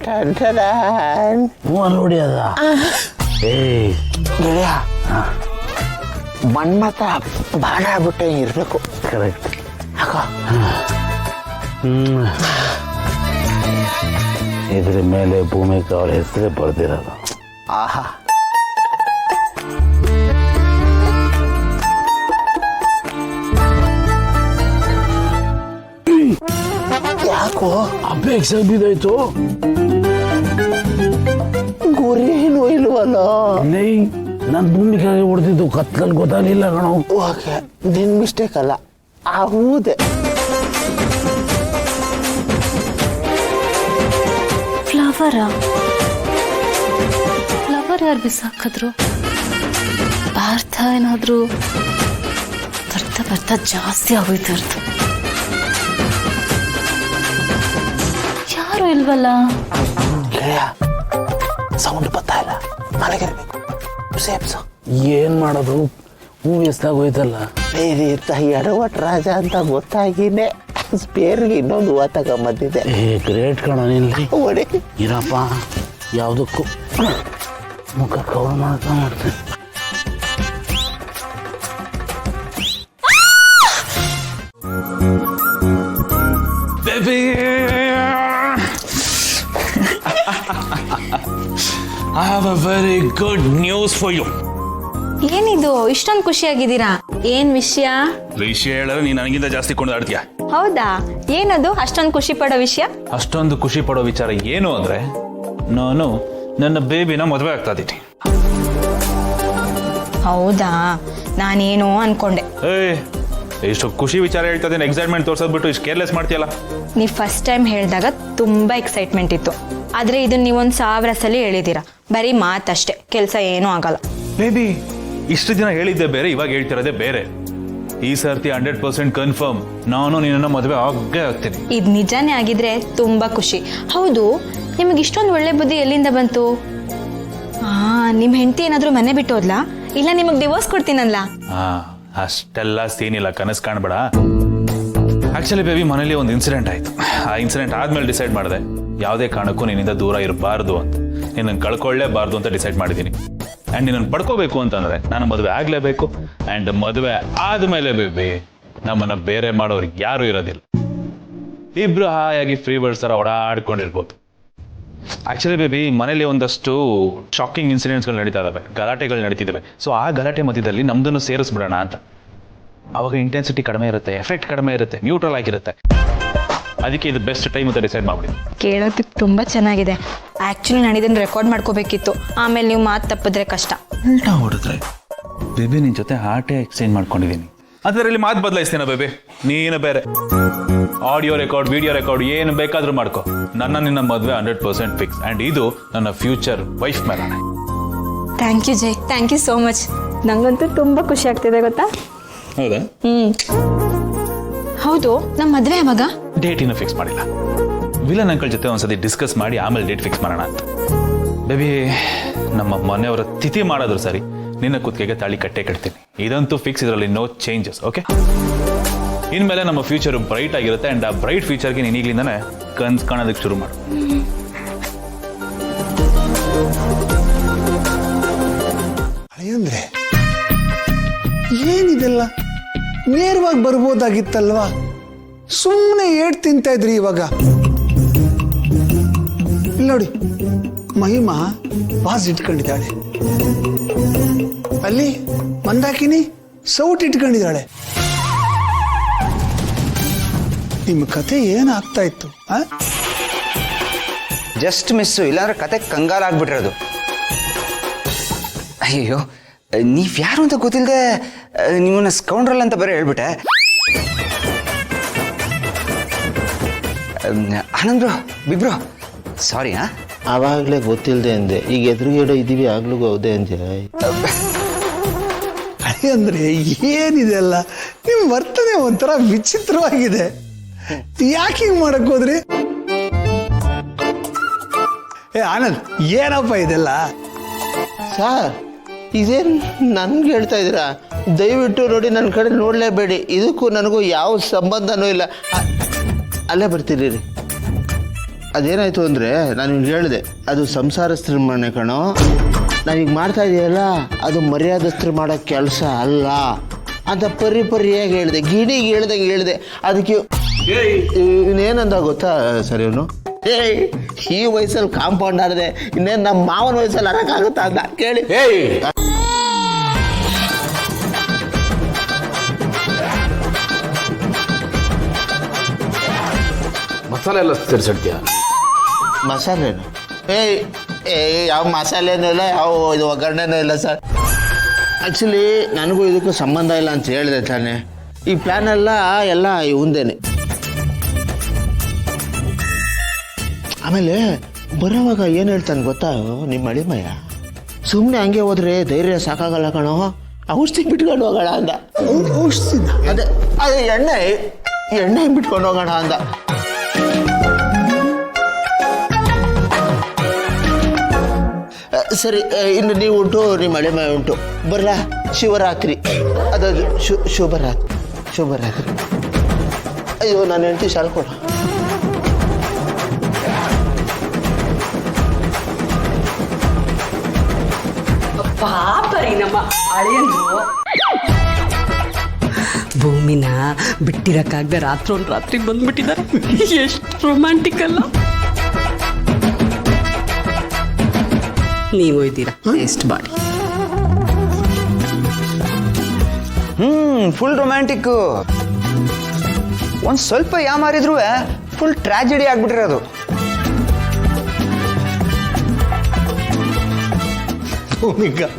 ಹ್ಞೂ ನೋಡಿ ಅದ ಏಯ್ ಗೆಳೆಯ ಮನ್ಮತ ಬಾಣ ಆಗ್ಬಿಟ್ಟೆ ಇರಬೇಕು. ಕರೆಕ್ಟ್. ಇದ್ರ ಮೇಲೆ ಭೂಮಿಗೆ ಅವ್ರ ಹೆಸರೇ ಬರ್ದಿರೋದು. ಆಹಾ, ಯಾಕೋ ಅಪೇಕ್ಷೆ ಬಿದ್ದಾಯ್ತು. ಗುರಿನೂ ಇಲ್ವಲ್ಲ. ನಾನು ಭೂಮಿಗೆ ಹೊಡೆದಿದ್ದು ಕತ್ಲಲ್ಲಿ ಗೊತ್ತಾಗಲಿಲ್ಲ ಕಣೋ. ಓಕೆ, ನಿನ್ ಮಿಸ್ಟೇಕ್ ಅಲ್ಲ, ಹೌದೇ. ಫ್ಲವರ್ ಯಾರು ಬಿಸಾಕಿದ್ರು? ಪಾರ್ಥ ಏನಾದ್ರು ಬರ್ತಾ ಬರ್ತಾ ಜಾಸ್ತಿ ಆಗೋಯ್ತು. ಯಾರು ಇಲ್ವಲ್ಲ. ಗೆಳೆಯ ಸೌಂಡ್ ಬರ್ತಾ ಇಲ್ಲ, ಮನೆಗಿರ್ಬೇಕು. ಸೇಪ್ಸು ಏನ್ ಮಾಡೋದು? ಹೂವು ಎಷ್ಟಾಗೋಯ್ತಲ್ಲ. ಎಡವಟ್ ರಾಜ ಅಂತ ಗೊತ್ತಾಗಿನೇ ಸ್ಪೇರ್ಗೆ ಇನ್ನೊಂದು ಹೂವು ತಗೊಂಬಂದಿದೆ. ಗ್ರೇಟ್ ಕಣ ನಿಲ್ಲಿ. ಓಡಿ ಇರಪ್ಪ, ಯಾವುದಕ್ಕೂ ಮುಖ ಕವರ್ ಮಾಡ್ತೀನಿ. I have a very good news for you. ಏನಿದು ಇಷ್ಟೊಂದು ಖುಷಿಯಾಗಿದ್ದೀರಾ? ಏನ್ ವಿಷಯ ಹೇಳಿದ್ರೆ ನೀನು ನನಗಿಂತ ಜಾಸ್ತಿ ಕೊಂಡಾಡ್ತೀಯ. ಹೌದಾ? ಏನದು ಅಷ್ಟೊಂದು ಖುಷಿ ಪಡೋ ವಿಷಯ? ಅಷ್ಟೊಂದು ಖುಷಿ ಪಡೋ ವಿಚಾರ ಏನು ಅಂದ್ರೆ, ನಾನು ನನ್ನ ಬೇಬಿನ ಮದುವೆ ಆಗ್ತಾ ಇದ್ದೀನಿ. ಹೌದಾ? ನಾನೇನೋ ಅನ್ಕೊಂಡೆ. ಇಷ್ಟು ಖುಷಿ ವಿಚಾರ ಹೇಳ್ತಾ ಇದ್ದೀನಿ, ಎಕ್ಸೈಟ್ಮೆಂಟ್ ತೋರ್ಸೋದ್ಬಿಟ್ಟು ಇಷ್ಟು ಕೇರ್ಲೆಸ್ ಮಾಡ್ತೀಯಲ್ಲ. ನೀವು ಫಸ್ಟ್ ಟೈಮ್ ಹೇಳಿದಾಗ ತುಂಬಾ ಎಕ್ಸೈಟ್ಮೆಂಟ್ ಇತ್ತು, ಆದ್ರೆ ಇದನ್ನ ನೀವೊಂದು 1000 ಸಲ ಹೇಳಿದ್ದೀರಾ. ಬರೀ ಮಾತಷ್ಟೇ, ಕೆಲಸ ಏನೂ ಆಗಲ್ಲ. ಬೇಬಿ, ಇಷ್ಟು ದಿನ ಹೇಳಿದ್ದೆ ಬೇರೆ, ಇವಾಗ ಹೇಳ್ತಿರೋದೇ ಬೇರೆ. ಈ ಸರ್ತಿ 100% ಕನ್ಫರ್ಮ್ ನಾನು ನಿನ್ನ ಮದುವೆ ಆಗೇ ಆಗ್ತೀನಿ. ಇದು ನಿಜಾನೇ ಆಗಿದ್ರೆ ತುಂಬಾ ಖುಷಿ. ಹೌದು, ನಿಮಗೆ ಇಷ್ಟೊಂದು ಒಳ್ಳೆ ಬುದ್ಧಿ ಎಲ್ಲಿಂದ ಬಂತು? ನಿಮ್ ಹೆಂಡತಿ ಏನಾದ್ರೂ ಮನೆ ಬಿಟ್ಟು ಹೋದ್ಲಾ? ಇಲ್ಲ ನಿಮಗ್ ಡಿವೋರ್ಸ್ ಕೊಡ್ತೀನಲ್ಲ? ಅಷ್ಟೆಲ್ಲ ಸೀನ್ ಇಲ್ಲ, ಕನಸು ಕಾಣ್ಬೇಡ. ಆಕ್ಚುಲಿ ಬೇಬಿ, ಮನೇಲಿ ಒಂದು ಇನ್ಸಿಡೆಂಟ್ ಆಯ್ತು. ಆ ಇನ್ಸಿಡೆಂಟ್ ಆದ್ಮೇಲೆ ಡಿಸೈಡ್ ಮಾಡಿದೆ ಯಾವುದೇ ಕಾರಣಕ್ಕೂ ನಿನ್ನಿಂದ ದೂರ ಇರಬಾರ್ದು ಅಂತ. ನಿನ್ನನ್ನು ಕಳ್ಕೊಳ್ಳೇಬಾರ್ದು ಅಂತ ಡಿಸೈಡ್ ಮಾಡಿದ್ದೀನಿ. ಆ್ಯಂಡ್ ನಿನ್ನನ್ನು ಪಡ್ಕೋಬೇಕು ಅಂತಂದ್ರೆ ನಾನು ಮದುವೆ ಆಗಲೇಬೇಕು. ಆ್ಯಂಡ್ ಮದುವೆ ಆದಮೇಲೆ ಬೇಬಿ ನಮ್ಮನ್ನ ಬೇರೆ ಮಾಡೋರಿಗೆ ಯಾರು ಇರೋದಿಲ್ಲ. ಇಬ್ರು ಹಾಯಾಗಿ ಫ್ರೀ ಬರ್ಡ್ಸ್ ಥರ ಓಡಾಡ್ಕೊಂಡಿರ್ಬೋದು. ಆಕ್ಚುಲಿ ಬೇಬಿ, ಮನೇಲಿ ಒಂದಷ್ಟು ಶಾಕಿಂಗ್ ಇನ್ಸಿಡೆಂಟ್ಸ್ಗಳು ನಡೀತಾ ಇದಾವೆ, ಗಲಾಟೆಗಳು ನಡೀತಿದ್ದಾವೆ. ಸೊ ಆ ಗಲಾಟೆ ಮಧ್ಯದಲ್ಲಿ ನಮ್ದನ್ನು ಸೇರಿಸ್ಬಿಡೋಣ ಅಂತ. ಅವಾಗ ಇಂಟೆನ್ಸಿಟಿ ಕಡಿಮೆ ಇರುತ್ತೆ, ಎಫೆಕ್ಟ್ ಕಡಿಮೆ ಇರುತ್ತೆ, ನ್ಯೂಟ್ರಲ್ ಆಗಿರುತ್ತೆ. ಅದಕ್ಕೆ ಇದು ಬೆಸ್ಟ್ ಟೈಮ್ ಅಂತ ಡಿಸೈಡ್ ಮಾಡ್ಬಿಡಿ. ಕೇಳೋದಕ್ಕೆ ತುಂಬಾ ಚೆನ್ನಾಗಿದೆ. ಆಕ್ಚುಲಿ ನಾನು ಇದನ್ನ ರೆಕಾರ್ಡ್ ಮಾಡ್ಕೋಬೇಕಿತ್ತು, ಆಮೇಲೆ ನೀವು ಮಾತು ತಪ್ಪಿದ್ರೆ ಕಷ್ಟ. ಉಲ್ಟಾ ಹೊಡೆದ್ರೆ ಬೇಬಿ, ನಿನ್ ಜೊತೆ ಹಾರ್ಟೇ ಎಕ್ಸ್ಚೇಂಜ್ ಮಾಡ್ಕೊಂಡಿದ್ದೀನಿ. ಅದರಲ್ಲಿ ಮಾತು ಬದಲಾಯಿಸ್ತೀನ ಬೇಬಿ, ನೀನು ಬೇರೆ. ಆಡಿಯೋ ರೆಕಾರ್ಡ್, ವಿಡಿಯೋ ರೆಕಾರ್ಡ್ ಏನು ಬೇಕಾದ್ರೂ ಮಾಡ್ಕೊ. ನಿನ್ನ ಮದುವೆ 100% ಫಿಕ್ಸ್. ಆ್ಯಂಡ್ ಇದು ನನ್ನ ಫ್ಯೂಚರ್ ವೈಫ್ ಮೇಲೆ. Thank you Jai, thank you so much. ನಂಗಂತೂ ತುಂಬಾ ಖುಷಿ ಆಗ್ತಿದೆ ಗೊತ್ತಾ. ಹೌದಾ? ಹೌದು, ನಮ್ಮ ಮದುವೆ ಯಾವಾಗ? ಡೇಟ್ ಇನ್ನೂ ಫಿಕ್ಸ್ ಮಾಡಿಲ್ಲ. ವಿಲನ್ ಅಂಕಲ್ ಜೊತೆ ಒಂದ್ಸತಿ ಡಿಸ್ಕಸ್ ಮಾಡಿ ಆಮೇಲೆ ಡೇಟ್ ಫಿಕ್ಸ್ ಮಾಡೋಣ ಅಂತ. ಬೇಬಿ, ನಮ್ಮ ಮನೆಯವರ ತಿಥಿ ಮಾಡಿದ್ರು ಸರಿ, ನಿನ್ನ ಕುತ್ತಿಗೆಗೆ ತಾಳಿ ಕಟ್ಟೆ ಕಟ್ತೀನಿ. ಇದಂತೂ ಫಿಕ್ಸ್, ಇದರಲ್ಲಿ ನೋ ಚೇಂಜಸ್. ಓಕೆ? ಇನ್ಮೇಲೆ ನಮ್ಮ ಫ್ಯೂಚರ್ ಬ್ರೈಟ್ ಆಗಿರುತ್ತೆ. ಆ್ಯಂಡ್ ಆ ಬ್ರೈಟ್ ಫ್ಯೂಚರ್ಗೆ ನೀನು ಈಗಲಿಂದಾನೆ ಕನ್ಸು ಕಾಣೋದಕ್ಕೆ ಶುರು ಮಾಡು. ಅಂದ್ರೆ ಏನಿದೆಲ್ಲ ನೇರವಾಗಿ ಬರ್ಬೋದಾಗಿತ್ತಲ್ವಾ? ಸುಮ್ಮನೆ ಏಟ್ ತಿಂತಾ ಇದ್ರಿ. ಇವಾಗ ಇಲ್ಲಿ ನೋಡಿ, ಮಹಿಮಾ ವಾಸ್ ಇಟ್ಕೊಂಡಿದ್ದಾಳೆ, ಅಲ್ಲಿ ಮಂದಾಕಿನಿ ಸೌಟ್ ಇಟ್ಕೊಂಡಿದ್ದಾಳೆ. ನಿಮ್ಮ ಕತೆ ಏನಾಗ್ತಾ ಇತ್ತು? ಜಸ್ಟ್ ಮಿಸ್ಸು, ಇಲ್ಲಾಂದ್ರೆ ಕತೆ ಕಂಗಾಲಾಗ್ಬಿಟ್ಟಿರೋದು. ಅಯ್ಯೋ, ನೀವ್ಯಾರು ಅಂತ ಗೊತ್ತಿಲ್ಲದೆ ನಿಮ್ಮನ್ನ ಸ್ಕೌಂಡ್ರಲ್ ಅಂತ ಬೇರೆ ಹೇಳ್ಬಿಟ್ಟೆ. ಆನಂದ್ ಬ್ರೋ, ಬಿಬ್ರೋ, ಸಾರಿ. ಆವಾಗಲೇ ಗೊತ್ತಿಲ್ಲದೆ ಅಂದೆ, ಈಗ ಎದುರುಗಡೆ ಇದ್ದೀವಿ, ಆಗ್ಲೂ ಹೌದೇ ಅಂದೆ. ಅಂದ್ರೆ ಏನಿದೆಲ್ಲ ನಿಮ್ಮ ವರ್ತನೆ ಒಂಥರ ವಿಚಿತ್ರವಾಗಿದೆ. ಯಾಕೆ ಹಿಂಗ್ ಮಾಡಕ್ ಹೋದ್ರಿ? ಆನಂದ್, ಏನಪ್ಪ ಇದೆಲ್ಲ? ಸರ್, ಇದೇನು ನನ್ಗೆ ಹೇಳ್ತಾ ಇದ್ದೀರಾ? ದಯವಿಟ್ಟು ನೋಡಿ, ನನ್ನ ಕಡೆ ನೋಡಲೇಬೇಡಿ. ಇದಕ್ಕೂ ನನಗೂ ಯಾವ ಸಂಬಂಧನೂ ಇಲ್ಲ. ಅಲ್ಲೇ ಬರ್ತೀರಿ ರೀ. ಅದೇನಾಯ್ತು ಅಂದರೆ ನಾನು ನಿಮ್ಗೆ ಹೇಳಿದೆ ಅದು ಸಂಸಾರಸ್ಥರ ಮನೆ ಕಣೋ. ನಾವೀಗ ಮಾಡ್ತಾ ಇದೆಯಲ್ಲ ಅದು ಮರ್ಯಾದಸ್ಥರು ಮಾಡೋ ಕೆಲಸ ಅಲ್ಲ ಅಂತ ಪರಿಯಾಗಿ ಹೇಳಿದೆ, ಗಿಣಿಗೆ ಹೇಳ್ದಂಗೆ ಹೇಳಿದೆ. ಅದಕ್ಕೆ ಇನ್ನೇನಂದ ಗೊತ್ತಾ ಸರ್ ಇವನು, ಈ ವಯಸ್ಸಲ್ಲಿ ಕಾಂಪೌಂಡ್ ಆಡಿದೆ, ಇನ್ನೇನು ನಮ್ಮ ಮಾವನ ವಯಸ್ಸಲ್ಲಿ ಅರಕ್ಕಾಗುತ್ತಾ ಅಂತ ಕೇಳಿ. ಮಸಾಲೆ ಎಲ್ಲ ಸೇರಿಸಿಡ್ತೀಯ? ಮಸಾಲೆನು? ಯಾವ ಮಸಾಲೆನೂ ಇಲ್ಲ, ಯಾವ ಇದು ಒಗ್ಗರಣೆನೂ ಇಲ್ಲ ಸರ್. ಆ್ಯಕ್ಚುಲಿ ನನಗೂ ಇದಕ್ಕೂ ಸಂಬಂಧ ಇಲ್ಲ ಅಂತ ಹೇಳಿದೆ ತಾನೆ. ಈ ಪ್ಲ್ಯಾನ್ ಎಲ್ಲ ಇವಂದೇನೆ. ಆಮೇಲೆ ಬರೋವಾಗ ಏನು ಹೇಳ್ತಾನೆ ಗೊತ್ತಾ ನಿಮ್ಮ ಅಳಿಮಯ್ಯ, ಸುಮ್ಮನೆ ಹಂಗೆ ಹೋದ್ರೆ ಧೈರ್ಯ ಸಾಕಾಗಲ್ಲ ಕಣೋ, ಔಷಧಿ ಬಿಟ್ಕೊಂಡು ಹೋಗೋಣ ಅಂದ. ಔಷಧಿ? ಅದೇ ಎಣ್ಣೆ ಬಿಟ್ಕೊಂಡು ಹೋಗೋಣ ಅಂದ. ಸರಿ, ಇನ್ನು ನೀವು ಉಂಟು, ನಿಮ್ಮ ಅಳಿಮಯ್ಯ ಉಂಟು, ಬರಲ್ಲ. ಶಿವರಾತ್ರಿ ಅದು ಶುಭರಾತ್ರಿ. ಅಯ್ಯೋ ನಾನು ಹೆಂಡ್ತಿ ಶಾಲೆ ಕೊಡ. ಪಾಪರಿ ನಮ್ಮ ಅಳಿಯಂದ್ರು ಭೂಮಿನ ಬಿಟ್ಟಿರಕ್ಕಾಗದೆ ರಾತ್ರಿ ಬಂದ್ಬಿಟ್ಟಿದ್ದಾರೆ. ಎಷ್ಟು ರೊಮ್ಯಾಂಟಿಕ್ ಅಲ್ಲ. ನೀವು ಇದ್ದೀರಾ ಟೇಸ್ಟ್ ಮಾಡಿ. Full romantic. ಒಂದು ಸ್ವಲ್ಪ ಯಾಮಾರಿದ್ರು ಫುಲ್ ಟ್ರಾಜಿಡಿ ಆಗ್ಬಿಟ್ಟಿರೋದು. ಭೂಮಿಕಾ